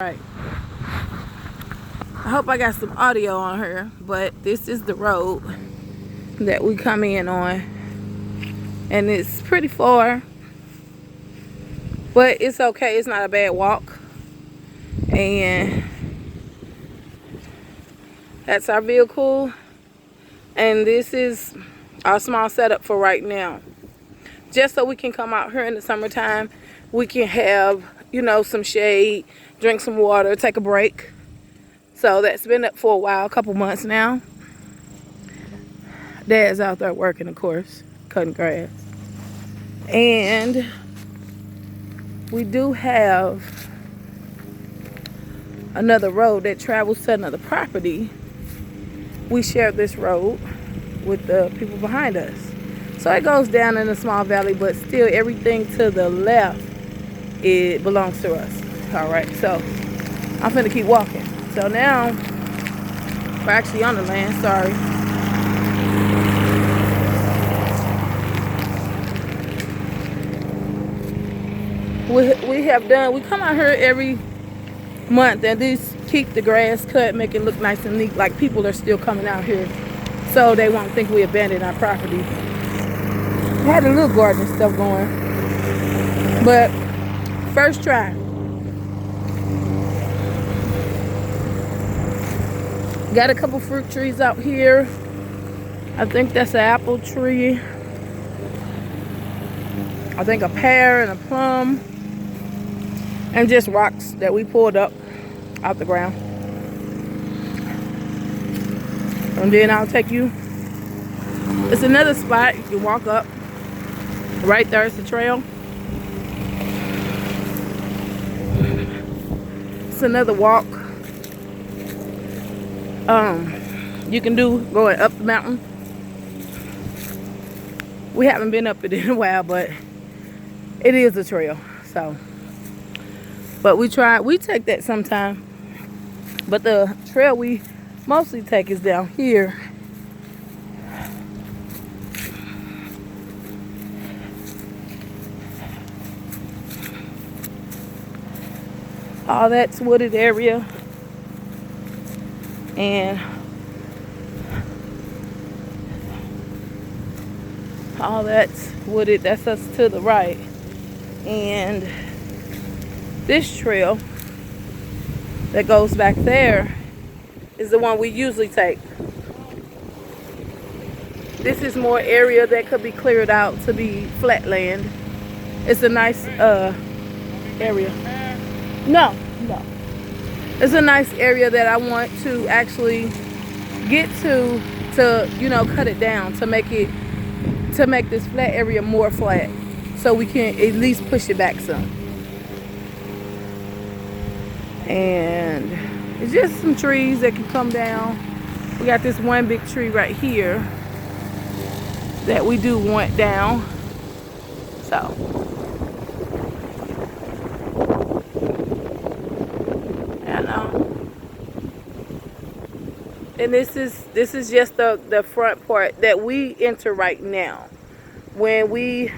Right. I hope I got some audio on her, but this is the road that we come in on. And it's pretty far, but it's okay. It's not a bad walk. And that's our vehicle. And this is our small setup for right now. Just so we can come out here in the summertime. We can have, you know, some shade, drink some water, take a break. So that's been up for a while, a couple months now. Dad's out there working, of course, cutting grass. And we do have another road that travels to another property. We share this road with the people behind us. So it goes down in a small valley, but still everything to the left, it belongs to us. All right, so I'm finna keep walking. So now we're actually on the land, sorry. We have done, we come out here every month and just keep the grass cut, make it look nice and neat, like people are still coming out here so they won't think we abandoned our property. We had a little garden and stuff going, but first try. Got a couple fruit trees out here. I think that's an apple tree. I think a pear and a plum. And just rocks that we pulled up out the ground. And then I'll take you. It's another spot you can walk up. Right there is the trail. It's another walk. You can do going up the mountain. We haven't been up it in a while, but it is a trail. So, but we take that sometime. But the trail we mostly take is down here. All that's wooded area. And all that's wooded. That's us to the right. And this trail that goes back there is the one we usually take. This is more area that could be cleared out to be flat land. It's a nice area. No. It's a nice area that I want to actually get to you know, cut it down to make this flat area more flat, so we can at least push it back some. And it's just some trees that can come down. We got this one big tree right here that we do want down. So and this is just the front part that we enter right now. When we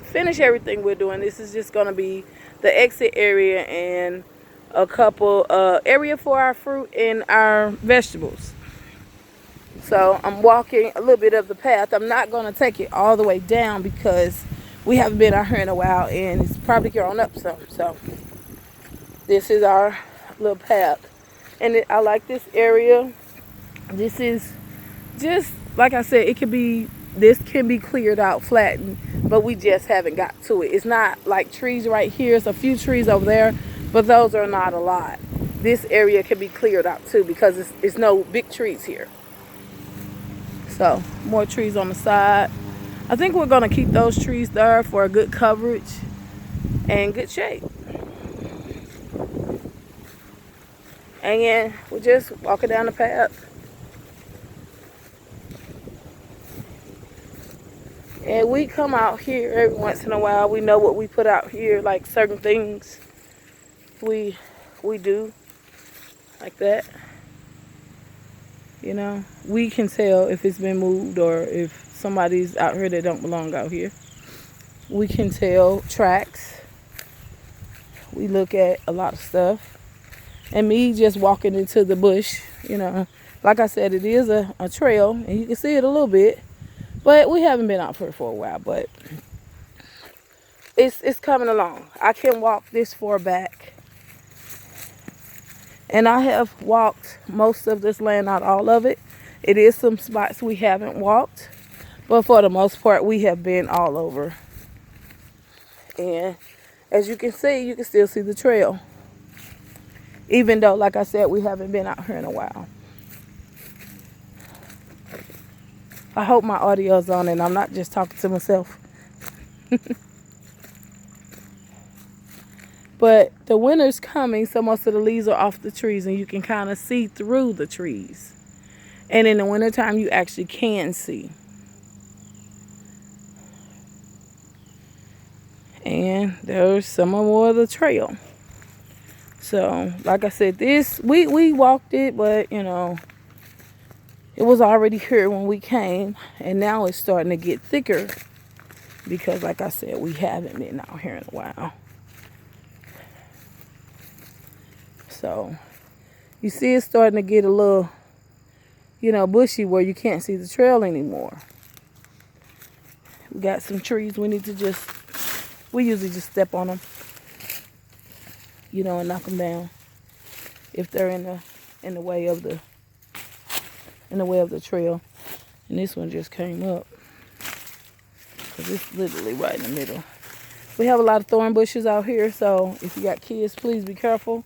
finish everything we're doing, this is just going to be the exit area and a couple area for our fruit and our vegetables. So I'm walking a little bit of the path. I'm not going to take it all the way down because we haven't been out here in a while and it's probably grown up some. So this is our little path. And I like this area. This is just, like I said, this can be cleared out, flattened, but we just haven't got to it. It's not like trees right here. It's a few trees over there, but those are not a lot. This area can be cleared out too because it's no big trees here. So more trees on the side. I think we're going to keep those trees there for a good coverage and good shade. And we're just walking down the path. And we come out here every once in a while. We know what we put out here, like certain things we do like that. You know, we can tell if it's been moved or if somebody's out here that don't belong out here. We can tell tracks. We look at a lot of stuff. and me just walking into the bush. You know, like I said, it is a trail, and you can see it a little bit, but we haven't been out here for a while. But it's coming along. I can walk this far back, and I have walked most of this land, not all of it. It is some spots we haven't walked, but for the most part, we have been all over. And as you can see, you can still see the trail, even though, like I said, we haven't been out here in a while. I hope my audio's on and I'm not just talking to myself. But the winter's coming, so most of the leaves are off the trees and you can kind of see through the trees. And in the wintertime, you actually can see. And there's some more of the trail. So, like I said, this, we walked it, but, you know, it was already here when we came. And now it's starting to get thicker because, like I said, we haven't been out here in a while. So, you see it's starting to get a little, you know, bushy where you can't see the trail anymore. We got some trees we need to we usually just step on them, you know, and knock them down if they're in the way of the trail. And this one just came up because it's literally right in the middle. We have a lot of thorn bushes out here, so if you got kids, please be careful.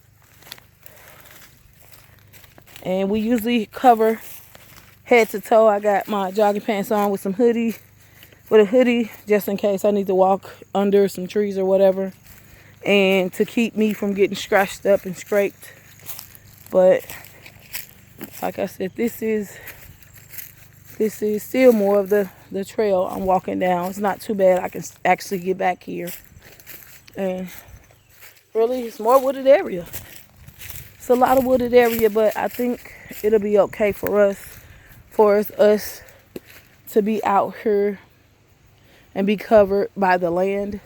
And we usually cover head to toe. I got my jogging pants on with a hoodie, just in case I need to walk under some trees or whatever, and to keep me from getting scratched up and scraped. But like I said, this is still more of the trail I'm walking down. It's not too bad. I can actually get back here, and really, it's more wooded area. It's a lot of wooded area, but I think it'll be okay for us to be out here and be covered by the land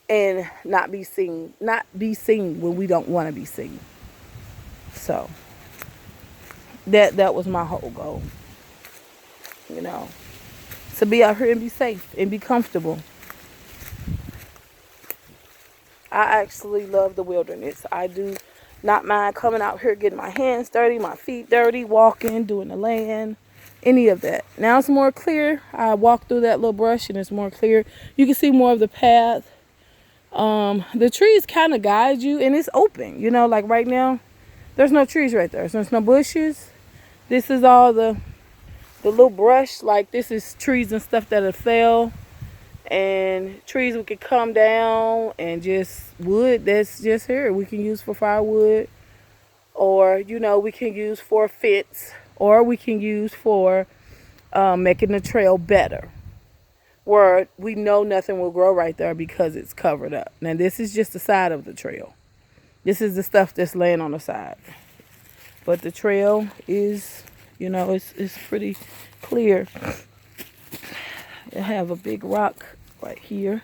and not be seen when we don't want to be seen. So that was my whole goal, you know, to be out here and be safe and be comfortable. I actually love the wilderness. I do not mind coming out here, getting my hands dirty, my feet dirty, walking, doing the land, any of that. Now it's more clear. I walked through that little brush and it's more clear. You can see more of the path. The trees kind of guide you, and it's open. You know, like right now, there's no trees right there. So there's no bushes. This is all the little brush. Like, this is trees and stuff that have fell. And trees we could come down, and just wood that's just here we can use for firewood, or, you know, we can use for fence, or we can use for making the trail better, where we know nothing will grow right there because it's covered up. Now this is just the side of the trail. This is the stuff that's laying on the side, but the trail is, you know, it's pretty clear. I have a big rock right here.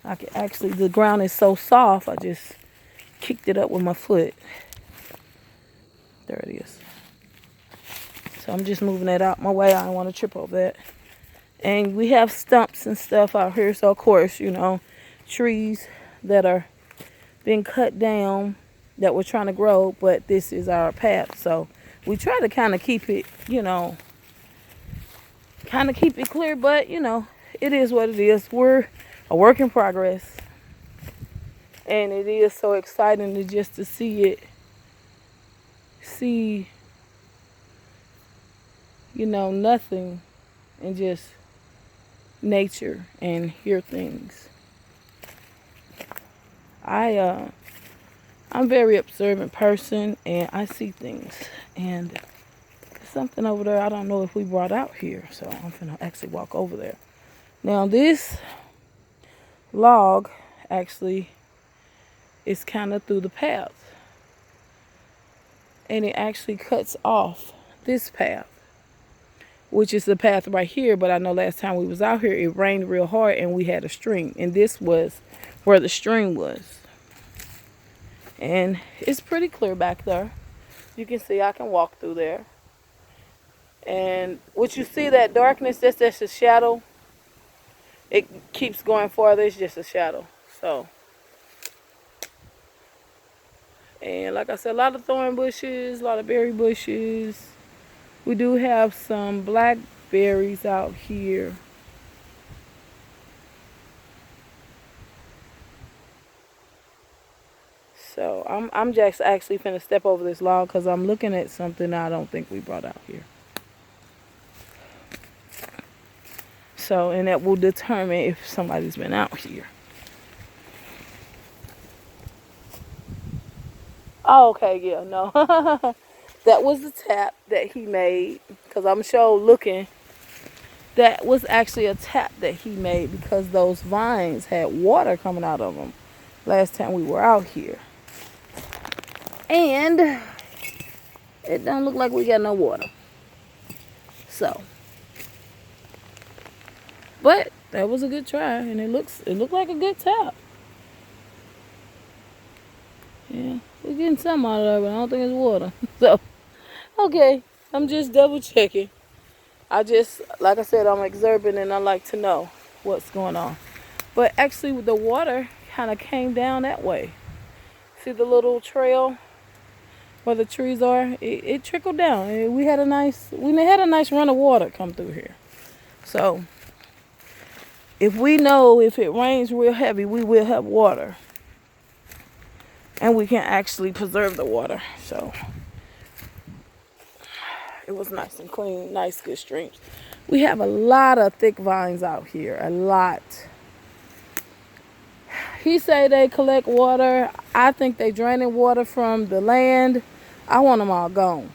I can actually, the ground is so soft, I just kicked it up with my foot. There it is. So I'm just moving that out my way. I don't want to trip over that. And we have stumps and stuff out here. So of course, you know, trees that are being cut down that we're trying to grow, but this is our path. So we try to kind of keep it, you know, keep it clear, but, you know, it is what it is. We're a work in progress, and it is so exciting to see, you know, nothing, and just nature, and hear things. I'm a very observant person, and I see things, and there's something over there I don't know if we brought out here, so I'm gonna actually walk over there. Now this log actually is kind of through the path, and it actually cuts off this path, which is the path right here. But I know last time we was out here, it rained real hard and we had a stream, and this was where the stream was. And it's pretty clear back there. You can see I can walk through there. And what you see, that darkness, that's just a shadow. It keeps going farther, it's just a shadow. So, and like I said, a lot of thorn bushes, a lot of berry bushes. We do have some blackberries out here. So I'm just actually finna step over this log because I'm looking at something I don't think we brought out here. So, and that will determine if somebody's been out here. Oh, okay, yeah, no. That was the tap that he made, because I'm sure looking, that was actually a tap that he made because those vines had water coming out of them last time we were out here. And it don't look like we got no water. So, but that was a good try, and it looked like a good tap. Yeah, we're getting some out of it, but I don't think it's water. So, okay, I'm just double checking. Like I said, I'm observing and I like to know what's going on. But actually, the water kind of came down that way. See the little trail where the trees are? It trickled down. And we had a nice run of water come through here. So, if we know if it rains real heavy, we will have water. And we can actually preserve the water. So, it was nice and clean, nice, good streams. We have a lot of thick vines out here, a lot. He say they collect water. I think they draining water from the land. I want them all gone.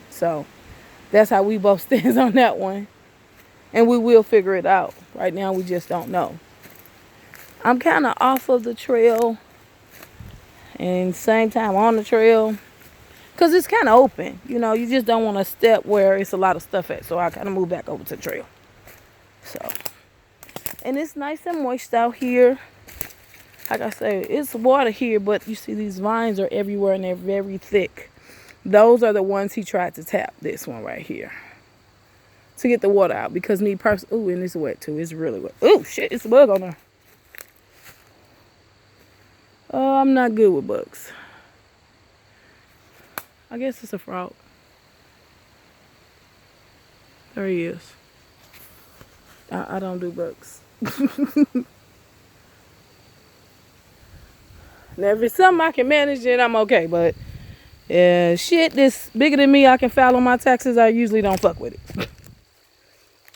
So that's how we both stand on that one. And we will figure it out. Right now we just don't know. I'm kind of off of the trail and same time on the trail. Because it's kind of open. You know, you just don't want to step where it's a lot of stuff at. So I kind of move back over to the trail. So, and it's nice and moist out here. Like I say, it's water here, but you see these vines are everywhere and they're very thick. Those are the ones he tried to tap, this one right here, to get the water out. Because me personally, ooh, and it's wet too. It's really wet. Ooh, shit, it's a bug on there. Oh, I'm not good with bugs. I guess it's a frog. There he is. I don't do bugs. Now, if it's something I can manage, then I'm okay. But shit that's bigger than me, I can file on my taxes, I usually don't fuck with it.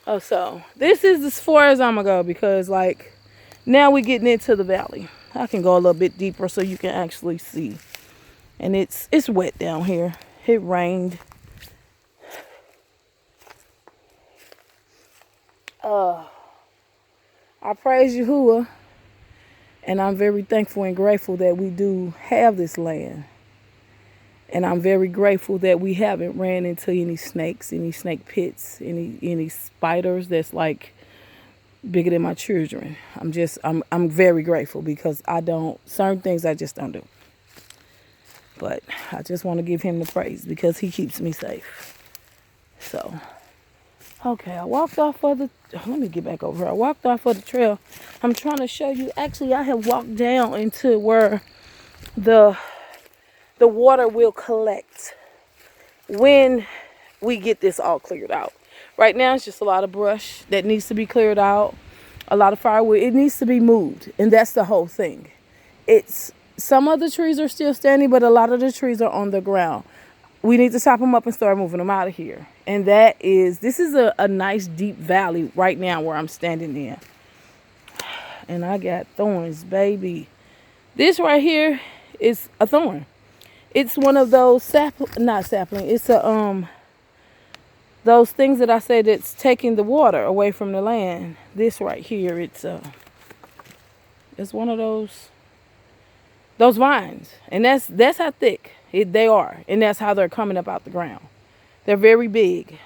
Oh, so this is as far as I'm gonna go because, like, now we're getting into the valley. I can go a little bit deeper so you can actually see. And it's wet down here. It rained. I praise Yahuwah. And I'm very thankful and grateful that we do have this land. And I'm very grateful that we haven't ran into any snakes, any snake pits, any spiders that's like bigger than my children. I'm very grateful because certain things I just don't do. But I just want to give him the praise because he keeps me safe. So, okay, I walked off of let me get back over here. I walked off of the trail. I'm trying to show you, actually I have walked down into where the water will collect when we get this all cleared out. Right now it's just a lot of brush that needs to be cleared out, a lot of firewood. It needs to be moved, and that's the whole thing. Some of the trees are still standing, but a lot of the trees are on the ground. We need to chop them up and start moving them out of here. And this is a nice deep valley right now where I'm standing in. And I got thorns, baby. This right here is a thorn. It's one of those not sapling. It's those things that I said that's taking the water away from the land. This right here, it's one of those vines, and that's how thick they are, and that's how they're coming up out the ground. They're very big.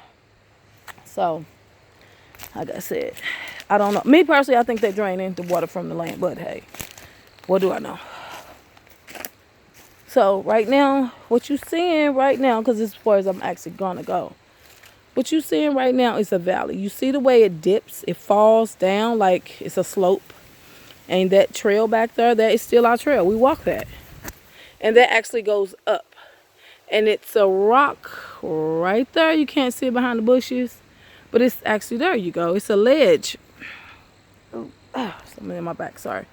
So, like I said, I don't know. Me personally, I think they drain into water from the land, but hey, what do I know? So right now, what you're seeing right now, because as far as I'm actually gonna go, what you're seeing right now is a valley. You see the way it dips, it falls down like it's a slope. And that trail back there, that is still our trail. We walk that. And that actually goes up. And it's a rock right there. You can't see it behind the bushes. But it's actually, there you go. It's a ledge. Oh, something in my back, sorry.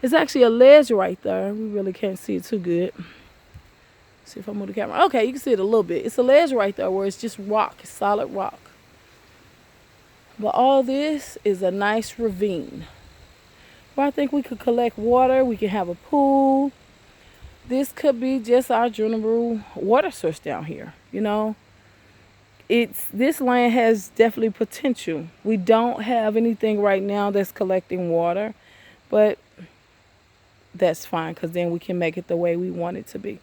It's actually a ledge right there. We really can't see it too good. See if I move the camera. Okay, you can see it a little bit. It's a ledge right there where it's just rock. It's solid rock. But all this is a nice ravine. Where I think we could collect water. We can have a pool. This could be just our general water source down here, you know. This land has definitely potential. We don't have anything right now that's collecting water, but that's fine because then we can make it the way we want it to be.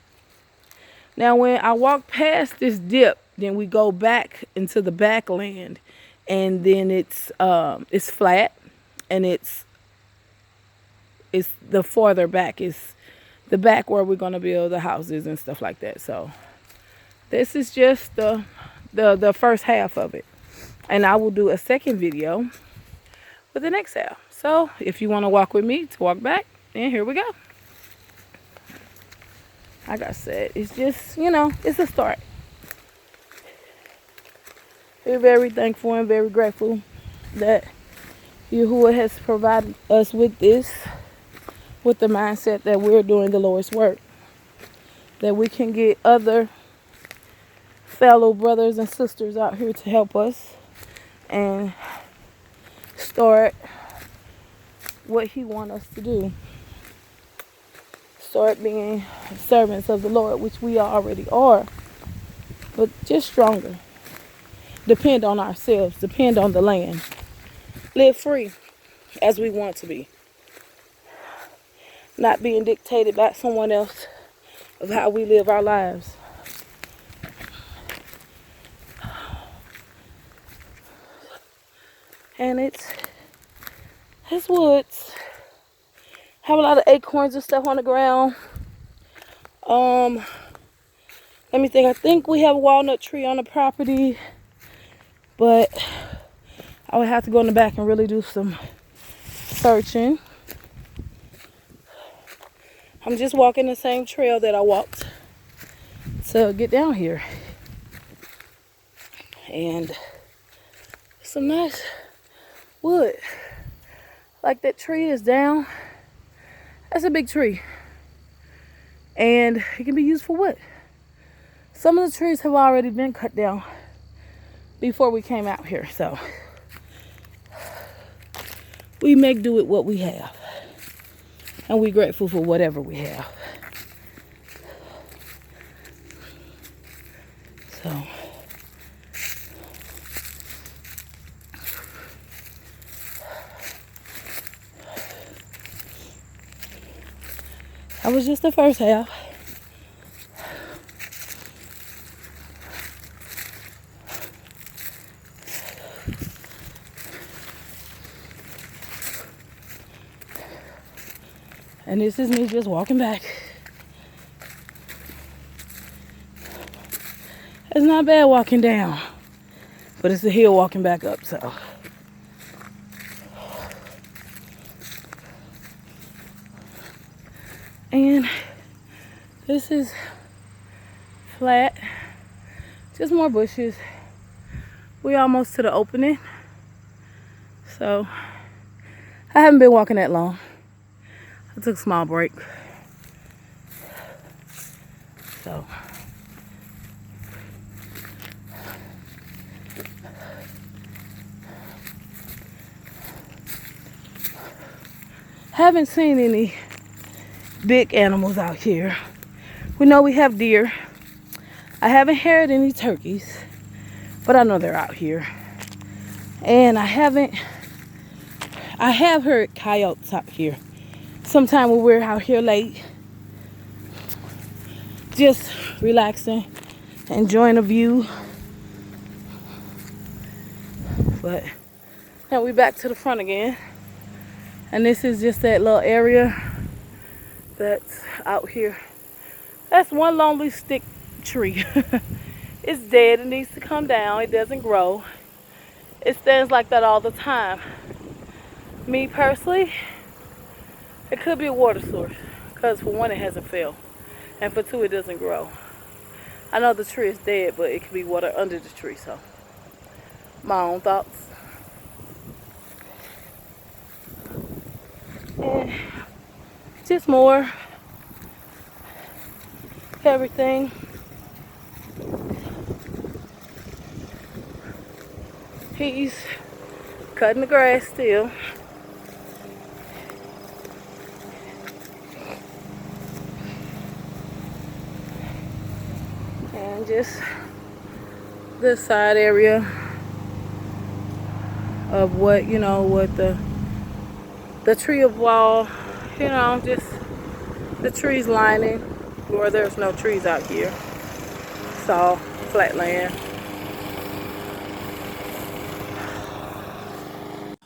Now, when I walk past this dip, then we go back into the backland, and then it's flat, and it's the farther back is the back where we're going to build the houses and stuff like that. So this is just the first half of it, and I will do a second video with the next half. So if you want to walk with me to walk back, then here we go. Like I said, it's just, you know, it's a start. We're very thankful and very grateful that Yahuwah has provided us with this, with the mindset that we're doing the Lord's work, that we can get other fellow brothers and sisters out here to help us and start what He wants us to do. Start being servants of the Lord, which we already are, but just stronger. Depend on ourselves, depend on the land. Live free as we want to be. Not being dictated by someone else of how we live our lives. And it's woods. Have a lot of acorns and stuff on the ground. Let me think. I think we have a walnut tree on the property, but I would have to go in the back and really do some searching. I'm just walking the same trail that I walked to get down here. And some nice wood. Like that tree is down. That's a big tree. And it can be used for wood. Some of the trees have already been cut down before we came out here. So we make do with what we have. And we're grateful for whatever we have. So that was just the first half. And this is me just walking back. It's not bad walking down, but it's a hill walking back up, so. And this is flat, just more bushes. We almost to the opening. So I haven't been walking that long. I took a small break. So haven't seen any big animals out here. We know we have deer. I haven't heard any turkeys, but I know they're out here. And I have heard coyotes out here. Sometime when we're out here late, just relaxing, enjoying the view. But now we're back to the front again. And this is just that little area that's out here That's one lonely stick tree. It's dead. It needs to come down. It doesn't grow. It stands like that all the time. Me personally, it could be a water source. Because for one, it hasn't failed. And for two, it doesn't grow. I know the tree is dead, but it could be water under the tree. So, my own thoughts. And just more. Everything. He's cutting the grass still. And just this side area of what, you know, what the tree of wall, you know, just the trees lining where there's no trees out here. It's all flat land.